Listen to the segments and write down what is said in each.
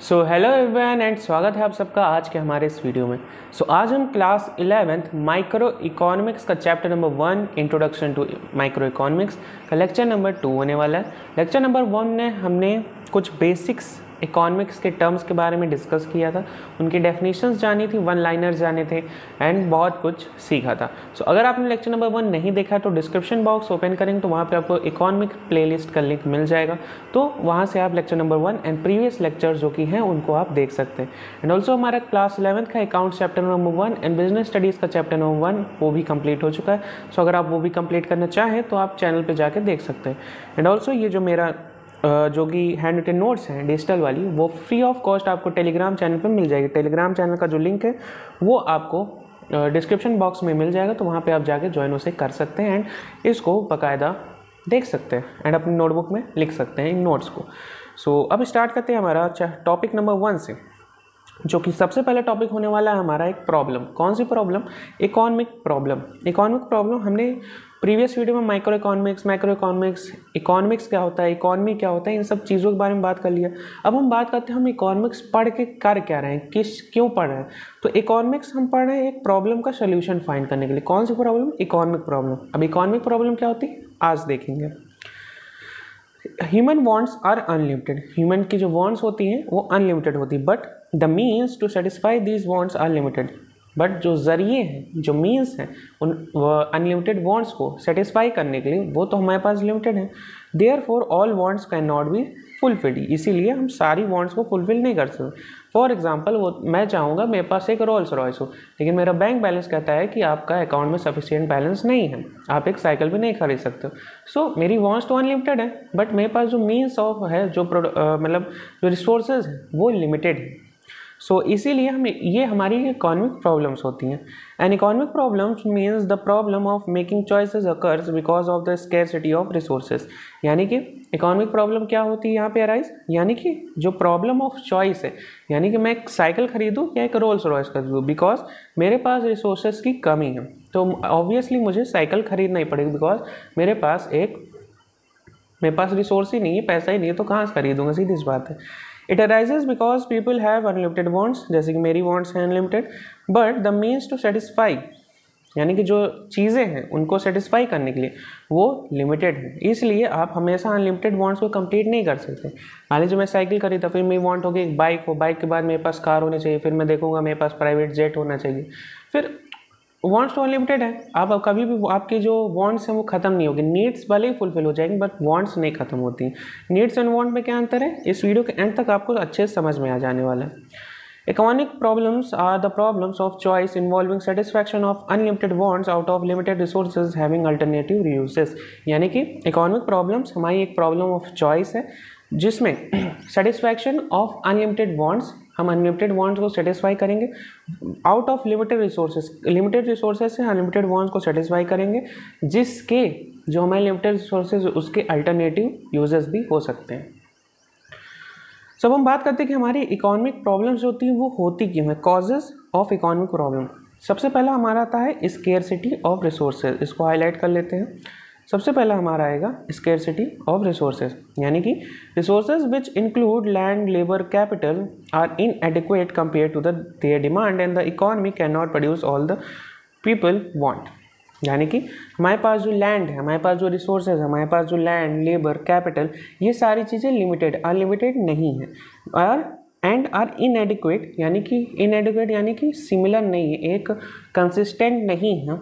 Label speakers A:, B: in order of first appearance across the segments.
A: So hello everyone and स्वागत है आप सबका आज के हमारे इस वीडियो में। आज हम क्लास 11th माइक्रो इकोनॉमिक्स का chapter number 1 introduction to micro economics का लेक्चर नंबर 2 होने वाला है। लेक्चर नंबर 1 में हमने कुछ बेसिक्स इकोनॉमिक्स के टर्म्स के बारे में डिस्कस किया था, उनकी डेफिनेशंस जानी थी, वन लाइनर्स जाने थे एंड बहुत कुछ सीखा था। अगर आपने लेक्चर नंबर 1 नहीं देखा तो डिस्क्रिप्शन बॉक्स ओपन करेंगे तो वहाँ पे आपको इकोनॉमिक प्लेलिस्ट का लिंक मिल जाएगा, तो वहाँ से आप lecture number 1 and previous lecture जो कि हैं उनको आप देख सकते हैं। एंड ऑल्सो हमारा क्लास 11th का account chapter number 1 and business studies का चैप्टर नंबर 1 वो भी कंप्लीट हो चुका है। अगर आप वो भी कंप्लीट करना चाहें तो आप चैनल पर जाकर देख सकते हैं। एंड ऑल्सो ये जो मेरा जो कि हैंड रिटन नोट्स हैं डिजिटल वाली, वो फ्री ऑफ कॉस्ट आपको टेलीग्राम चैनल पर मिल जाएगी। टेलीग्राम चैनल का जो लिंक है वो आपको डिस्क्रिप्शन बॉक्स में मिल जाएगा, तो वहाँ पे आप जाके ज्वाइन उसे कर सकते हैं एंड इसको बाकायदा देख सकते हैं एंड अपनी नोटबुक में लिख सकते हैं इन नोट्स को। अब स्टार्ट करते हैं हमारा टॉपिक नंबर 1 से, जो कि सबसे पहला टॉपिक होने वाला है हमारा एक प्रॉब्लम। कौन सी problem? Economic problem. Economic problem हमने प्रीवियस वीडियो में माइक्रो इकोनॉमिक्स, इकोनॉमिक्स क्या होता है, इकोनॉमी क्या होता है, इन सब चीज़ों के बारे में बात कर लिया। अब हम बात करते हैं हम इकोनॉमिक्स पढ़ के कर क्या रहे हैं, क्यों पढ़ रहे हैं। तो इकोनॉमिक्स हम पढ़ रहे हैं एक प्रॉब्लम का सोल्यूशन फाइंड करने के लिए। कौन सी प्रॉब्लम? Economic problem. अब इकोनॉमिक प्रॉब्लम क्या होती है आज देखेंगे। Human wants are unlimited. Human की जो वांट्स होती हैं वो अनलिमिटेड होती है, but the means to satisfy these wants are limited. But जो ज़रिए हैं, जो मीन्स हैं उन अनलिमिटेड वांट्स को सेटिस्फाई करने के लिए, वो तो हमारे पास लिमिटेड है। Therefore all wants can not be fulfilled. इसीलिए हम सारी वांट्स को फुलफिल नहीं कर सकते। फॉर एग्जांपल, वो मैं चाहूँगा मेरे पास एक रोल्स रॉयस हो, लेकिन मेरा बैंक बैलेंस कहता है कि आपका अकाउंट में सफिशिएंट बैलेंस नहीं है, आप एक साइकिल भी नहीं खरीद सकते हो। मेरी वांट्स तो अनलिमिटेड है, बट मेरे पास जो मीन्स ऑफ है, जो मतलब जो रिसोर्सेज हैं वो लिमिटेड है। इसीलिए हम ये हमारी इकोनॉमिक प्रॉब्लम्स होती हैं। And economic problems means the problem of making choices occurs because of the scarcity of resources. यानी कि इकोनॉमिक प्रॉब्लम क्या होती है यहाँ पे अराइज, यानी कि जो प्रॉब्लम ऑफ चॉइस है, यानी कि मैं एक साइकिल खरीदूँ या एक रोल्स रॉयस खरीदूँ, बिकॉज मेरे पास रिसोर्सेज की कमी है। तो ऑब्वियसली मुझे साइकिल खरीदना ही पड़ेगी, बिकॉज मेरे पास रिसोर्स ही नहीं है, पैसा ही नहीं है, तो कहाँ से खरीदूँगा, सीधी सी बात है। It arises because people have unlimited wants, जैसे कि मेरी वांट्स हैं unlimited, but the means to satisfy, यानी कि जो चीज़ें हैं उनको सेटिस्फाई करने के लिए वो लिमिटेड है। इसलिए आप हमेशा अनलिमिटेड वांट्स को कंप्लीट नहीं कर सकते। मान लीजिए मैं साइकिल खरीदा, फिर मेरी वांट होगी एक बाइक हो, बाइक के बाद मेरे पास कार होनी चाहिए, फिर मैं देखूंगा मेरे पास प्राइवेट जेट होना चाहिए। फिर वांट्स तो अनलिमिटेड है, आप कभी भी आपकी जो वांट्स हैं वो खत्म नहीं होगी। नीड्स भले ही फुलफिल हो जाएंगे, बट वांट्स नहीं खत्म होती। नीड्स एंड वांट में क्या अंतर है, इस वीडियो के एंड तक आपको अच्छे से समझ में आ जाने वाला है। Economic problems are the problems of choice involving satisfaction of unlimited wants out of limited resources having alternative uses. यानी कि इकोनॉमिक प्रॉब्लम्स हमारी एक प्रॉब्लम ऑफ चॉइस है, जिसमें सेटिस्फैक्शन ऑफ अनलिमिटेड वांट्स, हम अनलिमिटेड वांट्स को सेटिस्फाई करेंगे out of limited resources से अनलिमिटेड वांट्स को सेटिस्फाई करेंगे, जिसके जो हमारे लिमिटेड रिसोर्सेज उसके अल्टरनेटिव यूजेस भी हो सकते हैं। अब हम बात करते हैं कि हमारी इकोनॉमिक प्रॉब्लम्स होती हैं वो होती क्यों है, कॉजेज ऑफ इकोनॉमिक प्रॉब्लम। सबसे पहला हमारा आता है स्केर्सिटी ऑफ रिसोर्सेज। इसको हाईलाइट कर लेते हैं। सबसे पहला हमारा आएगा स्केर्सिटी ऑफ रिसोर्सेज, यानी कि resources which include land, labour, capital are inadequate compare to their demand and the economy can not produce all the people want. यानी कि हमारे पास जो लैंड है, हमारे पास जो रिसोर्सेज है, हमारे पास जो लैंड, लेबर, कैपिटल, ये सारी चीज़ें लिमिटेड, अनलिमिटेड नहीं है, और एंड आर इनएडिक्वेट, यानी कि सिमिलर नहीं है, एक कंसिस्टेंट नहीं है।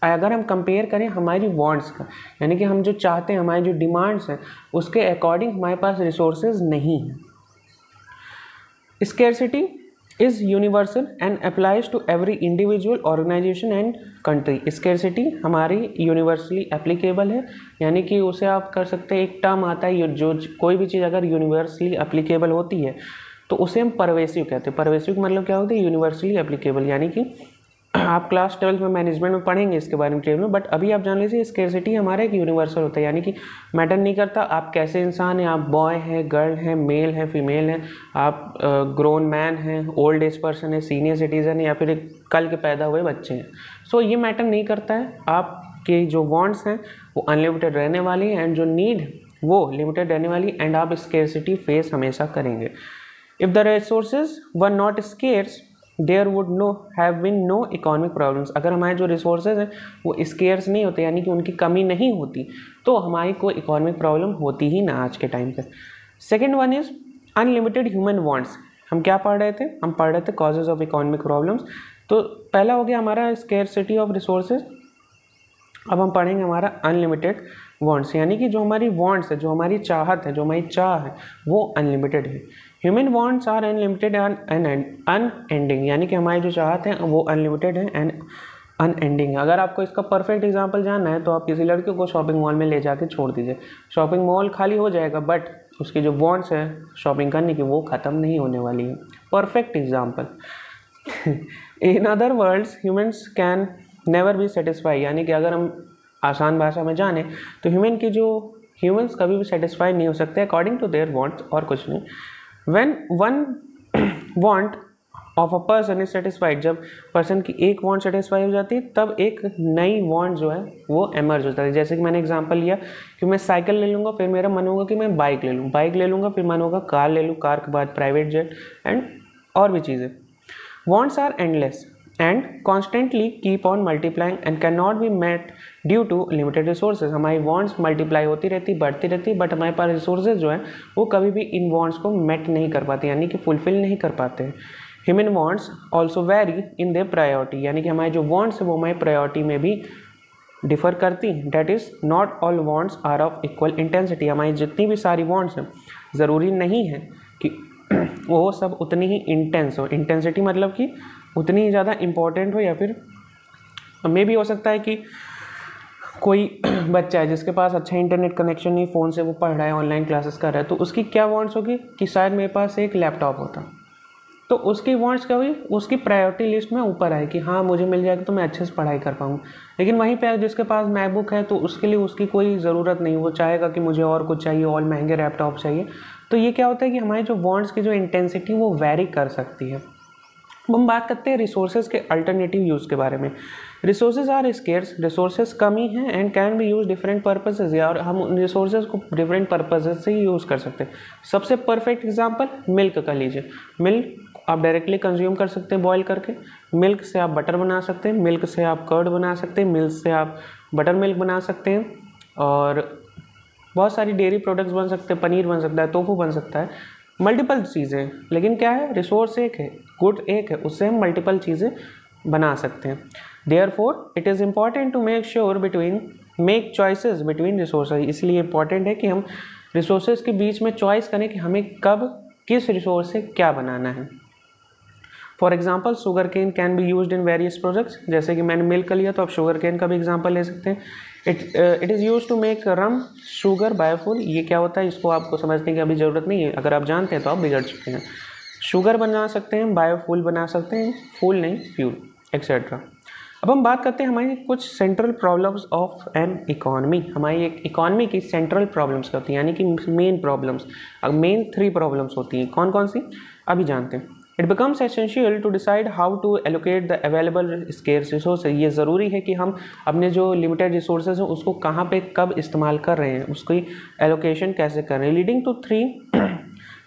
A: अगर हम कंपेयर करें हमारी वांट्स का, यानी कि हम जो चाहते हैं, हमारी जो डिमांड्स हैं, उसके अकॉर्डिंग हमारे पास रिसोर्सेज नहीं है। Scarcity is universal and applies to every individual, organisation and country. Scarcity हमारी यूनिवर्सली एप्लीकेबल है, यानी कि उसे आप कर सकते हैं, एक टर्म आता है जो कोई भी चीज़ अगर यूनिवर्सली एप्लीकेबल होती है तो उसे हम परवेसिव कहते हैं। परवेसिव का मतलब क्या होता है? Universally applicable. यानी कि आप क्लास 12 में मैनेजमेंट में पढ़ेंगे इसके बारे में डिटेल में, बट अभी आप जान लीजिए स्केर्सिटी हमारा एक यूनिवर्सल होता है, यानी कि मैटर नहीं करता आप कैसे इंसान हैं, आप बॉय हैं, गर्ल हैं, मेल हैं, फीमेल हैं, आप ग्रोन मैन हैं, ओल्ड एज पर्सन है, सीनियर सिटीज़न है, या फिर कल के पैदा हुए बच्चे हैं। ये मैटर नहीं करता है। आपके जो वांट्स हैं वो अनलिमिटेड रहने वाली हैं एंड जो नीड वो लिमिटेड रहने वाली, एंड आप स्केर्सिटी फेस हमेशा करेंगे। If the resources were not scarce there would no have been no economic problems. अगर हमारे जो रिसोर्सेज हैं वो स्केर्स नहीं होते, यानी कि उनकी कमी नहीं होती, तो हमारी कोई इकोनॉमिक प्रॉब्लम होती ही ना आज के टाइम पे। Second one is unlimited human wants. हम क्या पढ़ रहे थे? हम पढ़ रहे थे कॉजेज ऑफ इकोनॉमिक प्रॉब्लम्स। तो पहला हो गया हमारा स्केर्सिटी ऑफ रिसोर्सेज। अब हम पढ़ेंगे हमारा अनलिमिटेड वांट्स, यानी कि जो हमारी वांट्स है, जो हमारी चाहत है, जो हमारी चाह है, वो अनलिमिटेड है। Human wants are unlimited and unending, यानी कि हमारी जो चाहत है वो अनलिमिटेड है एंड अनएंडिंग। अगर आपको इसका परफेक्ट एग्जांपल जानना है तो आप किसी लड़के को शॉपिंग मॉल में ले जाके छोड़ दीजिए, शॉपिंग मॉल खाली हो जाएगा, बट उसकी जो वांट्स है शॉपिंग करने की वो ख़त्म नहीं होने वाली है। Perfect example. In other words humans can never be satisfy, यानी कि अगर हम आसान भाषा में जाने तो ह्यूमन्स कभी भी सेटिस्फाई नहीं हो सकते अकॉर्डिंग टू देयर वांट्स, और कुछ नहीं। When one want of a person is satisfied, जब पर्सन की एक वांट सेटिस्फाई हो जाती है तब एक नई वांट जो है वो एमर्ज होता है। जैसे कि मैंने एग्जांपल लिया कि मैं साइकिल ले लूँगा, फिर मेरा मन होगा कि मैं बाइक ले लूँ, बाइक ले लूँगा, फिर मन होगा कार ले लूँ, कार के बाद प्राइवेट जेट एंड और भी चीज़ें। Wants are endless and constantly keep on multiplying and cannot be met due to limited resources। हमारी wants multiply होती रहती, बढ़ती रहती, बट हमारे पास resources जो है वो कभी भी इन wants को met नहीं कर पाते, यानी कि fulfill नहीं कर पाते हैं। Human wants also vary in their priority, यानी कि हमारी जो wants है वो हमारी priority में भी डिफ़र करती हैं। That is not all wants are of equal intensity। हमारी जितनी भी सारी wants हैं ज़रूरी नहीं है कि वो सब उतनी ही इंटेंस हो। इंटेंसिटी मतलब कि उतनी ही ज़्यादा इम्पोर्टेंट हो, या फिर मे भी हो सकता है कि कोई बच्चा है जिसके पास अच्छा इंटरनेट कनेक्शन नहीं, फ़ोन से वो पढ़ रहा है, ऑनलाइन क्लासेस कर रहा है, तो उसकी क्या वांट्स होगी कि शायद मेरे पास एक लैपटॉप होता, तो उसकी वांट्स कभी उसकी प्रायोरिटी लिस्ट में ऊपर आए कि हाँ मुझे मिल जाएगा तो मैं अच्छे से पढ़ाई कर पाऊँ। लेकिन वहीं पे जिसके पास मैकबुक है तो उसके लिए उसकी कोई ज़रूरत नहीं, वो चाहेगा कि मुझे और कुछ चाहिए, और महंगे लैपटॉप चाहिए। तो ये क्या होता है कि हमारी जो वांट्स की जो इंटेंसिटी वो वेरी कर सकती है। अब हम बात करते हैं रिसोर्सेज के अल्टरनेटिव यूज़ के बारे में। रिसोर्सेज आर स्केर्स, रिसोर्सेज कमी हैं and can be use different purposes, या और हम उन रिसोर्सेज को डिफरेंट पर्पसेज से ही यूज़ कर सकते हैं। सबसे परफेक्ट एग्जांपल मिल्क का लीजिए। मिल्क आप डायरेक्टली कंज्यूम कर सकते हैं बॉयल करके, मिल्क से आप बटर बना सकते हैं, मिल्क से आप कर्ड बना सकते हैं, मिल्क से आप बटर मिल्क बना सकते हैं, और बहुत सारी डेयरी प्रोडक्ट्स बन सकते हैं, पनीर बन सकता है, टोफू बन सकता है, मल्टीपल चीज़ें। लेकिन क्या है, रिसोर्स एक है, गुड एक है, उससे हम मल्टीपल चीज़ें बना सकते हैं। Therefore it is important to make sure make choices between resources. इसलिए इम्पॉर्टेंट है कि हम रिसोर्सेज के बीच में चॉइस करें कि हमें कब किस रिसोर्स से क्या बनाना है। For example sugar cane can be used in various products, जैसे कि मैंने मिल्क का लिया तो आप शुगर केन का भी एग्जाम्पल ले सकते हैं। It is use to make rum sugar biofuel. ये क्या होता है इसको आपको समझने की अभी ज़रूरत नहीं है, अगर आप जानते हैं तो आप बिगड़ चुके हैं। शुगर बना सकते हैं, बायोफुल बना सकते हैं, फूल नहीं फ्यूल एक्सेट्रा। अब हम बात करते हैं हमारी कुछ central problems of an economy. हमारी एक इकॉनमी की सेंट्रल प्रॉब्लम्स होती हैं, यानी कि मेन प्रॉब्लम्स, मेन 3 प्रॉब्लम्स होती हैं। कौन कौन सी अभी जानते हैं। It becomes essential to decide how to allocate the available scarce resources. ये ज़रूरी है कि हम अपने जो लिमिटेड रिसोर्सेज हैं उसको कहाँ पे कब इस्तेमाल कर रहे हैं, उसकी एलोकेशन कैसे कर रहे हैं। Leading to 3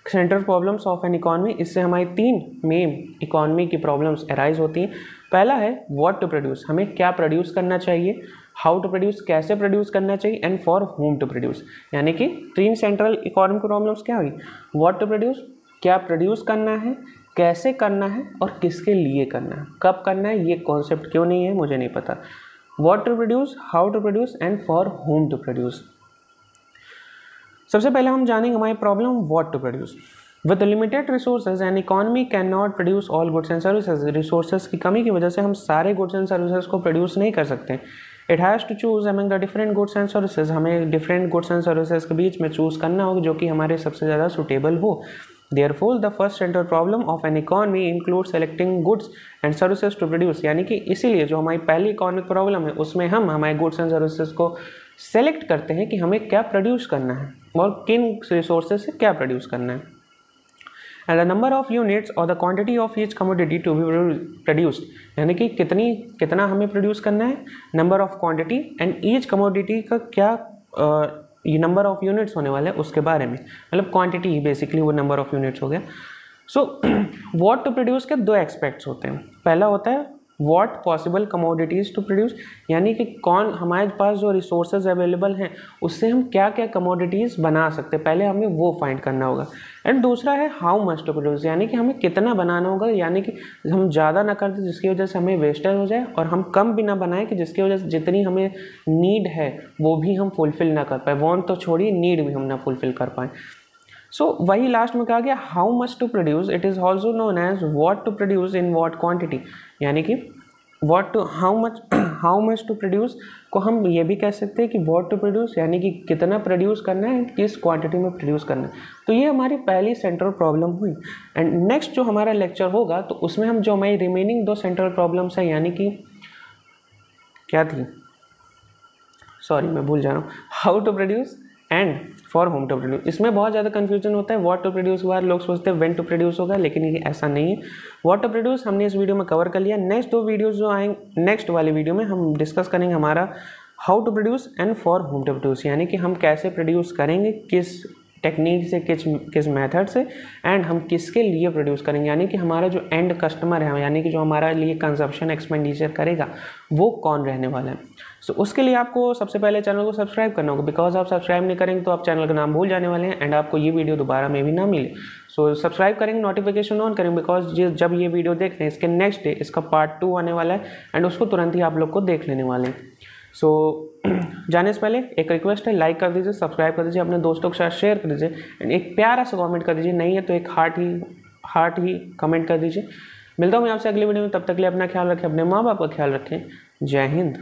A: central problems of an economy. इससे हमारी 3 मेन इकॉनमी की प्रॉब्लम्स अराइज होती हैं। पहला है व्हाट टू प्रोड्यूस, हमें क्या प्रोड्यूस करना चाहिए, हाउ टू प्रोड्यूस, कैसे प्रोड्यूस करना चाहिए, and for whom to produce. यानी कि 3 सेंट्रल इकॉनमिक प्रॉब्लम्स क्या हुई, व्हाट टू प्रोड्यूस, क्या प्रोड्यूस करना है, कैसे करना है, और किसके लिए करना है, कब करना है, ये कॉन्सेप्ट क्यों नहीं है मुझे नहीं पता। What to produce, how to produce and for whom to produce. सबसे पहले हम जानेंगे हमारी problem what to produce. With limited resources an economy can not produce all goods and services. Resources की कमी की वजह से हम सारे गुड्स एंड सर्विसेज को प्रोड्यूस नहीं कर सकते। It has to choose among the different goods and services. हमें डिफरेंट गुड्स एंड सर्विसेज के बीच में चूज़ करना होगा जो कि हमारे सबसे ज़्यादा सुटेबल हो। Therefore, the first central problem of an economy includes selecting goods and services to produce। यानी कि इसीलिए जो हमारी पहली इकोनॉमिक प्रॉब्लम है उसमें हम हमारे गुड्स एंड सर्विसेज को सेलेक्ट करते हैं कि हमें क्या प्रोड्यूस करना है और किन रिसोर्सेज से क्या प्रोड्यूस करना है। And the number of units और the quantity of each commodity to be produced, यानी कि कितना हमें प्रोड्यूस करना है, number of quantity and each commodity का क्या ये नंबर ऑफ यूनिट्स होने वाले हैं उसके बारे में, मतलब क्वांटिटी बेसिकली वो नंबर ऑफ यूनिट्स हो गया। सो व्हाट टू प्रोड्यूस के दो एस्पेक्ट्स होते हैं। पहला होता है what possible commodities to produce, यानी कि कौन हमारे पास जो रिसोर्सेज अवेलेबल हैं उससे हम क्या क्या कमोडिटीज़ बना सकते हैं, पहले हमें वो फाइंड करना होगा। एंड दूसरा है हाउ मच टू प्रोड्यूस, यानी कि हमें कितना बनाना होगा, यानी कि हम ज़्यादा ना कर दें जिसकी वजह से हमें वेस्टेज हो जाए, और हम कम भी ना बनाएं कि जिसकी वजह से जितनी हमें नीड है वो भी हम फुलफ़िल ना कर पाए, वांट तो छोड़िए नीड भी हम ना फुलफ़िल कर पाएँ। सो वही लास्ट में कहा गया how much to produce, it is also known as what to produce in what quantity, यानी कि what to how much to produce को हम ये भी कह सकते हैं कि व्हाट टू प्रोड्यूस, यानी कि कितना प्रोड्यूस करना है, किस क्वांटिटी में प्रोड्यूस करना है। तो ये हमारी पहली सेंट्रल प्रॉब्लम हुई। एंड नेक्स्ट जो हमारा लेक्चर होगा तो उसमें हम जो हमारी रिमेनिंग दो सेंट्रल प्रॉब्लम्स हैं, यानी कि क्या थी, सॉरी मैं भूल जा रहा हूँ, how to produce and for whom to produce. इसमें बहुत ज़्यादा कन्फ्यूजन होता है, व्हाट टू प्रोड्यूस के बाद लोग सोचते हैं व्हेन टू प्रोड्यूस होगा, लेकिन ये ऐसा नहीं है। व्हाट टू प्रोड्यूस हमने इस वीडियो में कवर कर लिया। नेक्स्ट दो वीडियोस जो आएंगे, नेक्स्ट वाली वीडियो में हम डिस्कस करेंगे हमारा how to produce and for whom to produce, यानी कि हम कैसे प्रोड्यूस करेंगे, किस टेक्निक से, किस मेथड से, एंड हम किसके लिए प्रोड्यूस करेंगे, यानी कि हमारा जो एंड कस्टमर है, यानी कि जो हमारे लिए कंजप्शन एक्सपेंडिचर करेगा वो कौन रहने वाला है। सो उसके लिए आपको सबसे पहले चैनल को सब्सक्राइब करना होगा, बिकॉज आप सब्सक्राइब नहीं करेंगे तो आप चैनल का नाम भूल जाने वाले हैं एंड आपको ये वीडियो दोबारा में भी ना मिले। सो सब्सक्राइब करेंगे, नोटिफिकेशन ऑन करेंगे, बिकॉज जब ये वीडियो देख रहे हैं इसके नेक्स्ट डे इसका पार्ट 2 आने वाला है एंड उसको तुरंत ही आप लोग को देख लेने वाले हैं। सो जाने से पहले एक रिक्वेस्ट है, लाइक कर दीजिए, सब्सक्राइब कर दीजिए, अपने दोस्तों के साथ शेयर कर दीजिए एंड एक प्यारा सा कमेंट कर दीजिए, नहीं है तो एक हार्ट ही कमेंट कर दीजिए। मिलता हूँ मैं आपसे अगली वीडियो में, तब तक के लिए अपना ख्याल रखें, अपने माँ बाप का ख्याल रखें। जय हिंद।